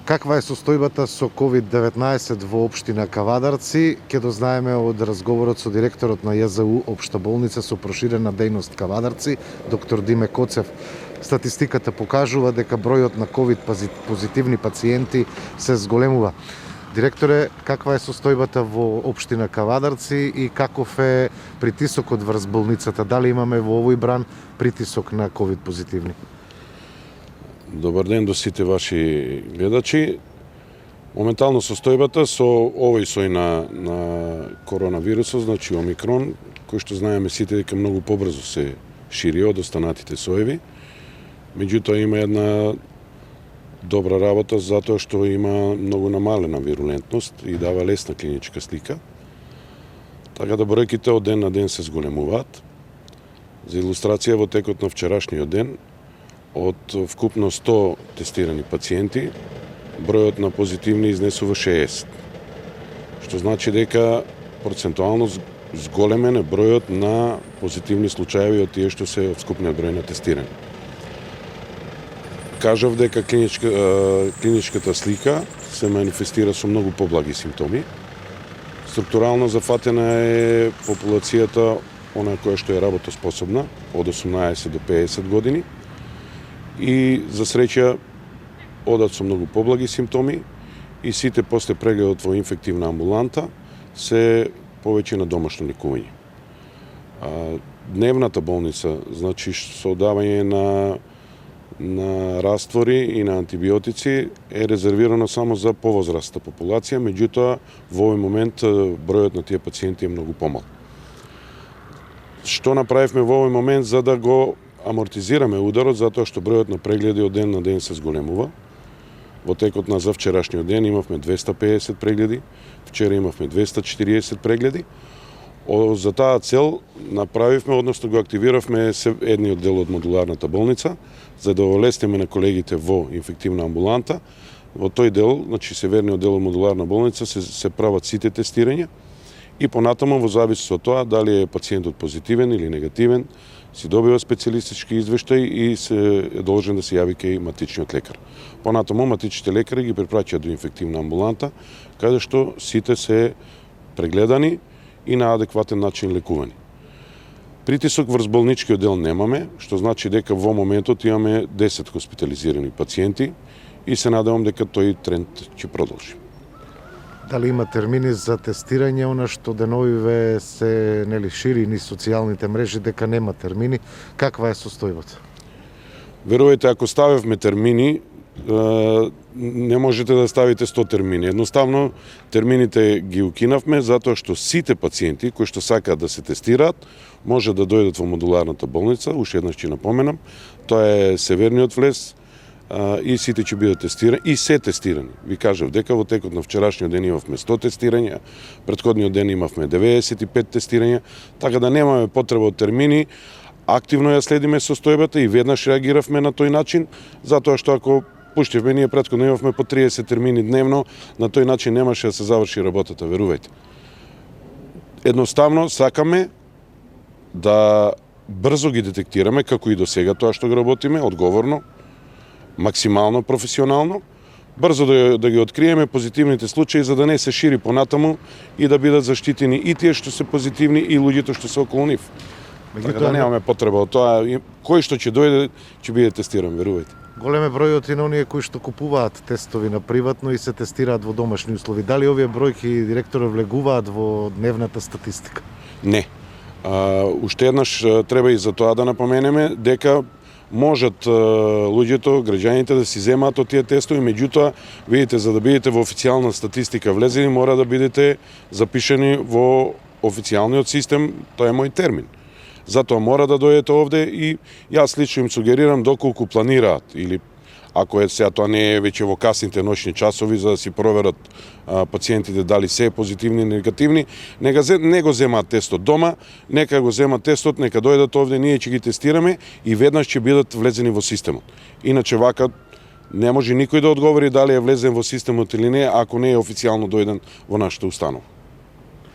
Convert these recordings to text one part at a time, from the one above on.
Каква е состојбата со COVID-19 во општина Кавадарци? Ке дознаеме од разговорот со директорот на ЈЗУ Општа болница со проширена дејност Кавадарци, доктор Диме Коцев. Статистиката покажува дека бројот на COVID позитивни пациенти се зголемува. Директоре, каква е состојбата во општина Кавадарци и каков е притисокот врз болницата? Дали имаме во овој бран притисок на COVID позитивни? Добар ден до сите ваши гледачи. Моментално состојбата со овој сој на коронавирусот, значи Омикрон, кој што знаеме сите дека многу побрзо се шири од останатите соеви. Меѓутоа има една добра работа затоа што има многу намалена вирулентност и дава лесна клиничка слика. Така да бројките од ден на ден се зголемуваат. За илустрација, во текот на вчерашниот ден од вкупно 100 тестирани пациенти, бројот на позитивни изнесува 60. Што значи дека процентуално зголемен е бројот на позитивни случаеви од тие што се од вкупниот број на тестирани. Кажав дека клиничката слика се манифестира со многу поблаги симптоми. Структурално зафатена е популацијата она која што е работоспособна од 18 до 50 години. И за среќа одат со многу поблаги симптоми и сите после прегледот во инфективна амбуланта се повеќе на домашно лекување. Дневната болница, значи со давање на раствори и на антибиотици е резервирано само за повозрастна популација, меѓутоа во овој момент бројот на тие пациенти е многу помал. Што направивме во овој момент за да го амортизираме ударот, затоа што бројот на прегледи од ден на ден се зголемува. Во текот на завчерашниот ден имавме 250 прегледи, вчера имавме 240 прегледи. За таа цел направивме, односно го активиравме едниот дел од модуларната болница, за да олестиме на колегите во инфективна амбуланта. Во тој дел, значи северниот дел од модуларна болница, се прават сите тестирања и понатаму во зависност од тоа дали е пациентот позитивен или негативен, си добива специјалистички извештај и се е должен да се јави кај матичниот лекар. Понатаму матичните лекари ги препраќаат до инфективна амбуланта, каде што сите се прегледани и на адекватен начин лекувани. Притисок врз болничкиот дел немаме, што значи дека во моментот имаме 10 хоспитализирани пациенти и се надевам дека тој тренд ќе продолжи. Дали има термини за тестирање, она што деновиве се шири низ социјалните мрежи дека нема термини, каква е состојбата? Верувајте, ако ставевме термини, не можете да ставите 100 термини. Едноставно, термините ги укинавме затоа што сите пациенти кои што сакаат да се тестираат, може да дојдат во модуларната болница, уште еднаш ќе напоменам, тоа е северниот влез, и сите ќе бидат тестирани и се тестирани. Ви кажав дека во текот на вчерашниот ден имавме 100 тестирања, претходниот ден имавме 95 тестирања, така да немаме потреба од термини. Активно ја следиме состојбата и веднаш реагиравме на тој начин, затоа што ако пуштивме, ние претходно имавме по 30 термини дневно, на тој начин немаше да се заврши работата, верувајте. Едноставно сакаме да брзо ги детектираме, како и до сега тоа што го работиме, одговорно, максимално професионално, брзо да ги откриеме позитивните случаи за да не се шири понатаму и да бидат заштитени и тие што се позитивни и луѓето што се околу нив. Така да немаме потреба од тоа, кој што ќе дојде ќе биде тестиран, верувајте. Голем е бројот и на оние кои што купуваат тестови на приватно и се тестираат во домашни услови. Дали овие бројки директорот влегуваат во дневната статистика? Не. Уште еднаш треба и за тоа да напоменеме дека можат луѓето, граѓаните да си земаат од тие тестови, меѓутоа, видите, за да бидете во официјална статистика влезени, мора да бидете запишани во официјалниот систем, тоа е мој термин. Затоа мора да дојдете овде и јас лично им сугерирам доколку планираат или ако е сега тоа не е веќе во касните ноќни часови за да си проверат пациентите дали се позитивни или негативни, не го земаат тестот дома, нека го земаат тестот, нека дојдат овде, ние ќе ги тестираме и веднаш ќе бидат влезени во системот. Иначе вака не може никој да одговори дали е влезен во системот или не, ако не е официјално дојден во нашата установа.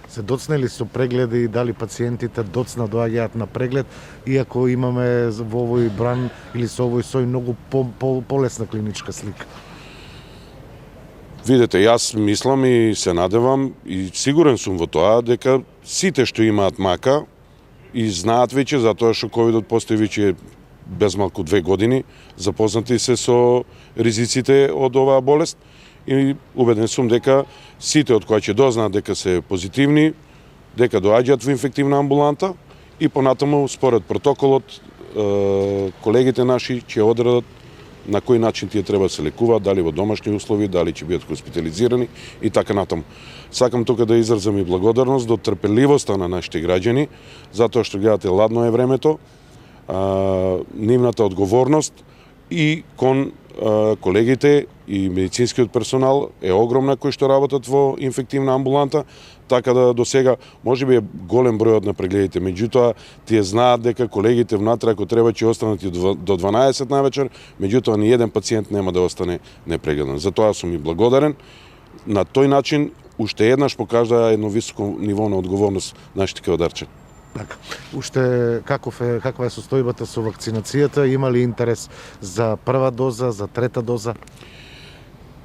Се доцнели со прегледи и дали пациентите доцна доаѓаат на преглед, иако имаме во овој бран или со овој сој многу полесна клиничка слика? Видете, јас мислам и се надевам и сигурен сум во тоа дека сите што имаат мака и знаат веќе, затоа што ковидот постои веќе безмалку 2 години, запознати се со ризиците од оваа болест и убеден сум дека сите од кои ќе дознаат дека се позитивни, дека доаѓаат во инфективна амбуланта и понатаму според протоколот колегите наши ќе одредат на кој начин тие треба да се лекуваат, дали во домашни услови, дали ќе бидат хоспитализирани и така натаму. Сакам тука да изразам и благодарност до трпеливоста на нашите граѓани, затоа што гледате ладно е времето, нивната одговорност и кон колегите и медицинскиот персонал е огромна кои што работат во инфективна амбуланта, така да до сега може би е голем бројот на прегледите, меѓутоа тие знаат дека колегите внатре ако треба ќе останат и до 12 навечер, меѓутоа ни еден пациент нема да остане непрегледан. Затоа сум и благодарен. На тој начин уште еднаш покажа едно високо ниво на одговорност нашите кавадарчани. Така. Уште каква е состојбата со вакцинацијата? Има ли интерес за прва доза, за трета доза?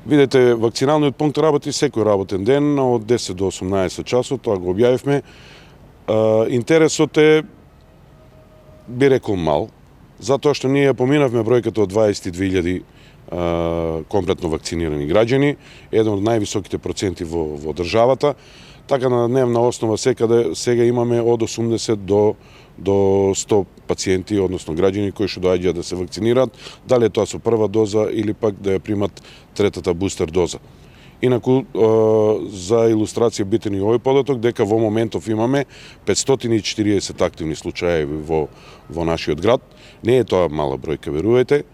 Видете, вакциналниот пункт работи секој работен ден од 10 до 18 часот, тоа го објавивме. Интересот е, би рекол, мал, затоа што ние поминавме бројката од 22.000 комплетно вакцинирани граѓани, еден од највисоките проценти во државата. Така на дневна основа сега имаме од 80 до 100 пациенти, односно граѓани кои што доаѓаат да се вакцинираат, дали тоа со прва доза или пак да ја примат третата бустер доза. Инаку, за илустрација битен и овој податок, дека во моментов имаме 540 активни случаи во нашиот град. Не е тоа мала бројка, верувате.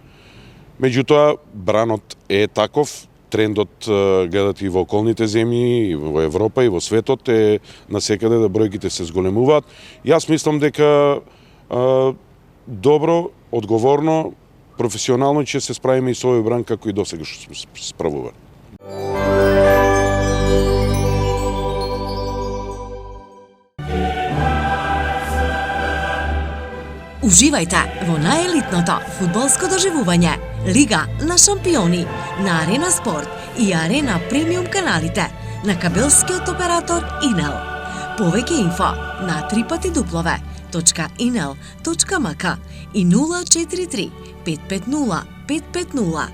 Меѓутоа, бранот е таков, трендот гледате и во околните земји, и во Европа, и во светот е насекаде да бројките се зголемуваат. Јас мислам дека добро, одговорно, професионално ќе се справиме и со овој бран како и досега што сме справували. Уживајте во најелитното фудбалско доживување Лига на шампиони на Арена Спорт и Арена Премиум каналите на кабелскиот оператор Инел. Повеќе инфо на www.inel.mk и 043 550 550.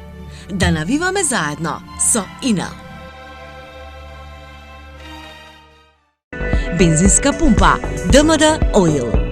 Да навиваме заедно со Инел. Бензинска пумпа ДМД Оил.